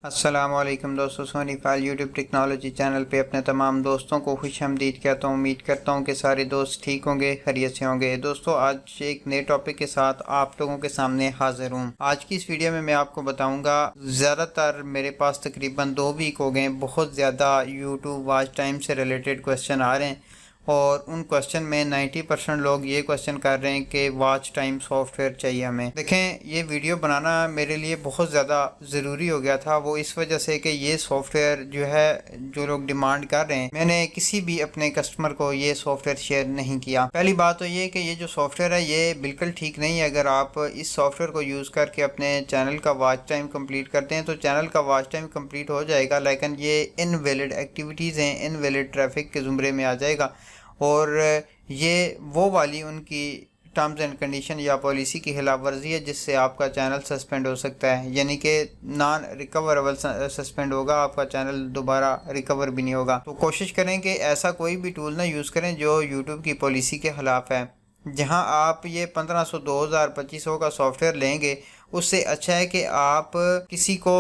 अस्सलामुअलैकुम दोस्तों, सोनी फाइल यूट्यूब टेक्नोलॉजी चैनल पे अपने तमाम दोस्तों को खुशामदीद कहता हूँ। उम्मीद करता हूँ कि सारे दोस्त ठीक होंगे, खैरियत से होंगे। दोस्तों, आज एक नए टॉपिक के साथ आप लोगों के सामने हाजिर हूँ। आज की इस वीडियो में मैं आपको बताऊँगा, ज़्यादातर मेरे पास तकरीबन 2 वीक हो गए, बहुत ज़्यादा यूट्यूब वॉच टाइम से रिलेटेड क्वेश्चन आ रहे हैं और उन क्वेश्चन में 90% लोग ये क्वेश्चन कर रहे हैं कि वॉच टाइम सॉफ्टवेयर चाहिए हमें। देखें, ये वीडियो बनाना मेरे लिए बहुत ज़्यादा ज़रूरी हो गया था, वो इस वजह से कि ये सॉफ्टवेयर जो है, जो लोग डिमांड कर रहे हैं, मैंने किसी भी अपने कस्टमर को ये सॉफ्टवेयर शेयर नहीं किया। पहली बात तो ये कि ये जो सॉफ्टवेयर है ये बिल्कुल ठीक नहीं है। अगर आप इस सॉफ्टवेयर को यूज़ करके अपने चैनल का वॉच टाइम कंप्लीट करते हैं तो चैनल का वॉच टाइम कंप्लीट हो जाएगा, लेकिन ये इनवैलिड एक्टिविटीज़ हैं, इनवैलिड ट्रैफिक के ज़ुमरे में आ जाएगा और ये वो वाली उनकी टर्म्स एंड कंडीशन या पॉलिसी की खिलाफ वर्जी है जिससे आपका चैनल सस्पेंड हो सकता है, यानी कि नॉन रिकवरेबल सस्पेंड होगा, आपका चैनल दोबारा रिकवर भी नहीं होगा। तो कोशिश करें कि ऐसा कोई भी टूल ना यूज़ करें जो यूट्यूब की पॉलिसी के ख़िलाफ़ है। जहां आप ये 1500, 2000, 2500 का सॉफ्टवेयर लेंगे, उससे अच्छा है कि आप किसी को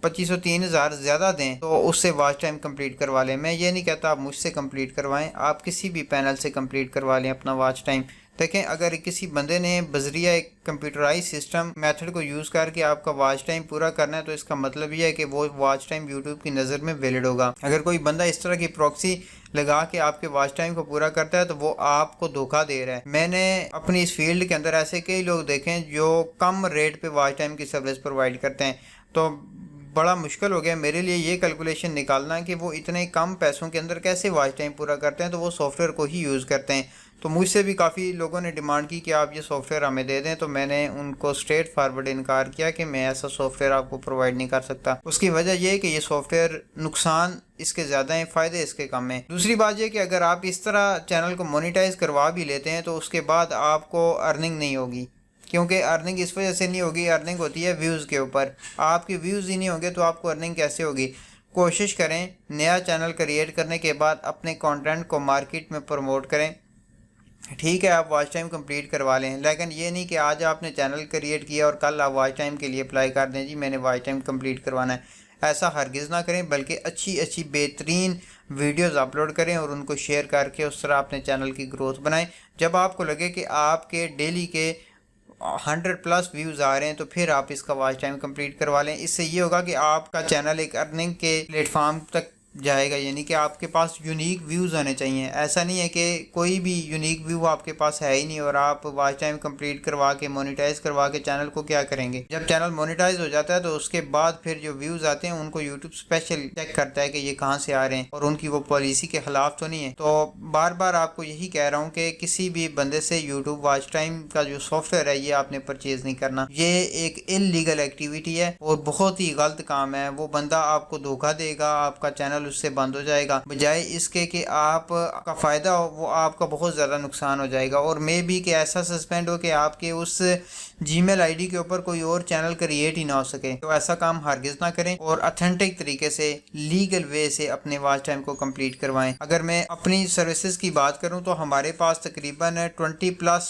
2500, 3000 ज़्यादा दें तो उससे वॉच टाइम कंप्लीट करवा लें। मैं ये नहीं कहता आप मुझसे कंप्लीट करवाएं, आप किसी भी पैनल से कंप्लीट करवा लें अपना वॉच टाइम। देखें, अगर किसी बंदे ने बजरिया एक कंप्यूटराइज सिस्टम मेथड को यूज़ करके आपका वॉच टाइम पूरा करना है तो इसका मतलब ये है कि वो वॉच टाइम यूट्यूब की नज़र में वैलिड होगा। अगर कोई बंदा इस तरह की प्रॉक्सी लगा के आपके वॉच टाइम को पूरा करता है तो वो आपको धोखा दे रहा है। मैंने अपनी इस फील्ड के अंदर ऐसे कई लोग देखे हैं जो कम रेट पे वॉच टाइम की सर्विस प्रोवाइड करते हैं, तो बड़ा मुश्किल हो गया मेरे लिए ये कैलकुलेशन निकालना कि वो इतने कम पैसों के अंदर कैसे वॉच टाइम पूरा करते हैं। तो वो सॉफ्टवेयर को ही यूज़ करते हैं। तो मुझसे भी काफ़ी लोगों ने डिमांड की कि आप ये सॉफ्टवेयर हमें दे दें, तो मैंने उनको स्ट्रेट फॉरवर्ड इनकार किया कि मैं ऐसा सॉफ्टवेयर आपको प्रोवाइड नहीं कर सकता। उसकी वजह यह है कि ये सॉफ्टवेयर नुकसान इसके ज़्यादा हैं, फ़ायदे इसके कम हैं। दूसरी बात यह कि अगर आप इस तरह चैनल को मोनेटाइज करवा भी लेते हैं तो उसके बाद आपको अर्निंग नहीं होगी, क्योंकि अर्निंग इस वजह से नहीं होगी, अर्निंग होती है व्यूज़ के ऊपर। आपके व्यूज़ ही नहीं होंगे तो आपको अर्निंग कैसे होगी। कोशिश करें नया चैनल क्रिएट करने के बाद अपने कंटेंट को मार्केट में प्रमोट करें। ठीक है, आप वॉच टाइम कंप्लीट करवा लें, लेकिन ये नहीं कि आज आपने चैनल क्रिएट किया और कल आप वॉच टाइम के लिए अप्लाई कर दें, जी मैंने वॉच टाइम कंप्लीट करवाना है। ऐसा हरगिज़ ना करें, बल्कि अच्छी अच्छी बेहतरीन वीडियोस अपलोड करें और उनको शेयर करके उस तरह अपने चैनल की ग्रोथ बनाएं। जब आपको लगे कि आपके डेली के 100+ व्यूज़ आ रहे हैं तो फिर आप इसका वॉच टाइम कंप्लीट करवा लें। इससे ये होगा कि आपका चैनल एक अर्निंग के प्लेटफॉर्म तक जाएगा, यानी कि आपके पास यूनिक व्यूज़ होने चाहिए। ऐसा नहीं है कि कोई भी यूनिक व्यू आपके पास है ही नहीं और आप वॉच टाइम कंप्लीट करवा के मोनेटाइज करवा के चैनल को क्या करेंगे। जब चैनल मोनेटाइज हो जाता है तो उसके बाद फिर जो व्यूज़ आते हैं उनको यूट्यूब स्पेशल चेक करता है कि ये कहाँ से आ रहे हैं और उनकी वो पॉलिसी के खिलाफ तो नहीं है। तो बार बार आपको यही कह रहा हूँ कि किसी भी बंदे से यूट्यूब वॉच टाइम का जो सॉफ्टवेयर है ये आपने परचेज नहीं करना। ये एक इलीगल एक्टिविटी है और बहुत ही गलत काम है। वो बंदा आपको धोखा देगा, आपका चैनल उससे बंद हो जाएगा, बजाय इसके कि आप का फायदा हो वो आपका बहुत ज़्यादा नुकसान हो जाएगा। और मे भी कि ऐसा सस्पेंड हो कि आपके उस जीमेल आईडी के ऊपर कोई और चैनल क्रिएट ही ना हो सके। तो ऐसा काम हरगिज़ ना करें और ऑथेंटिक तरीके से लीगल वे से अपने वॉच टाइम को कंप्लीट करवाएं। अगर मैं अपनी सर्विसेज की बात करूं तो हमारे पास तकरीबन 20+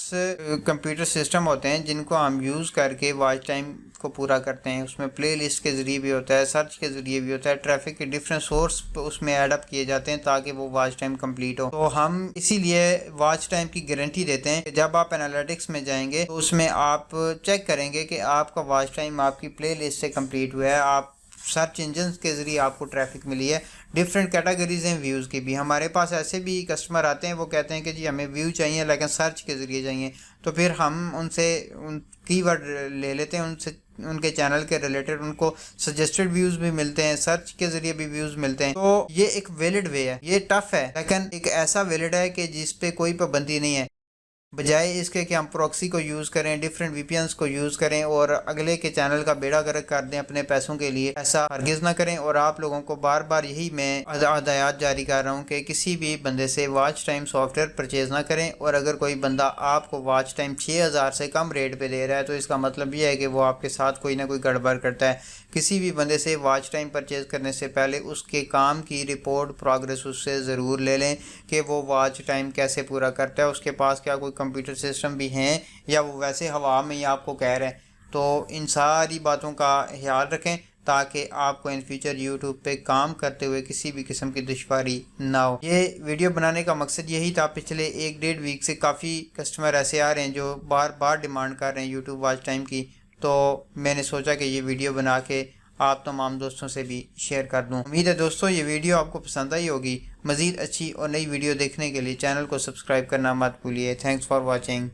कंप्यूटर सिस्टम होते हैं जिनको हम यूज़ करके वॉच टाइम को पूरा करते हैं। उसमें प्ले लिस्ट के ज़रिए भी होता है, सर्च के ज़रिए भी होता है, ट्रैफिक के डिफरेंट सोर्स उसमें ऐड अप किए जाते हैं ताकि वो वॉच टाइम कंप्लीट हो। तो हम इसीलिए वॉच टाइम की गारंटी देते हैं कि जब आप एनालिटिक्स में जाएंगे तो उसमें आप चेक करेंगे कि आपका वॉच टाइम आपकी प्ले लिस्ट से कंप्लीट हुआ है, आप सर्च इंजन के ज़रिए आपको ट्रैफिक मिली है। डिफरेंट कैटेगरीज हैं व्यूज़ की भी। हमारे पास ऐसे भी कस्टमर आते हैं, वो कहते हैं कि जी हमें व्यू चाहिए लेकिन सर्च के ज़रिए चाहिए, तो फिर हम उनसे उन कीवर्ड ले लेते हैं, उनसे उनके चैनल के रिलेटेड उनको सजेस्टेड व्यूज़ भी मिलते हैं, सर्च के ज़रिए भी व्यूज़ मिलते हैं। तो ये एक वैलिड वे है, ये टफ़ है लेकिन एक ऐसा वैलिड है कि जिस पे कोई पाबंदी नहीं है। बजाय इसके कि हम प्रॉक्सी को यूज़ करें, डिफरेंट वीपीएन्स को यूज़ करें और अगले के चैनल का बेड़ा गर्क कर दें अपने पैसों के लिए, ऐसा हरगिज़ ना करें। और आप लोगों को बार बार यही मैं हदायत जारी कर रहा हूँ कि किसी भी बंदे से वॉच टाइम सॉफ्टवेयर परचेज़ ना करें। और अगर कोई बंदा आपको वॉच टाइम 6000 से कम रेट पर दे रहा है तो इसका मतलब ये है कि वो आपके साथ कोई ना कोई गड़बड़ करता है। किसी भी बंदे से वॉच टाइम परचेज़ करने से पहले उसके काम की रिपोर्ट प्रोग्रेस उससे ज़रूर ले लें कि वो वॉच टाइम कैसे पूरा करता है, उसके पास क्या कोई कंप्यूटर सिस्टम भी हैं या वो वैसे हवा में ही आपको कह रहे हैं। तो इन सारी बातों का ख्याल रखें। ताकि आपको इन फ्यूचर यूट्यूब पे काम करते हुए किसी भी किस्म की दुश्वारी ना हो। ये वीडियो बनाने का मकसद यही था। पिछले 1-1.5 वीक से काफ़ी कस्टमर ऐसे आ रहे हैं जो बार बार डिमांड कर रहे हैं यूट्यूब वॉच टाइम की, तो मैंने सोचा कि ये वीडियो बना के आप तमाम दोस्तों से भी शेयर कर दूं। उम्मीद है दोस्तों ये वीडियो आपको पसंद आई होगी। मज़ीद अच्छी और नई वीडियो देखने के लिए चैनल को सब्सक्राइब करना मत भूलिए। Thanks for watching.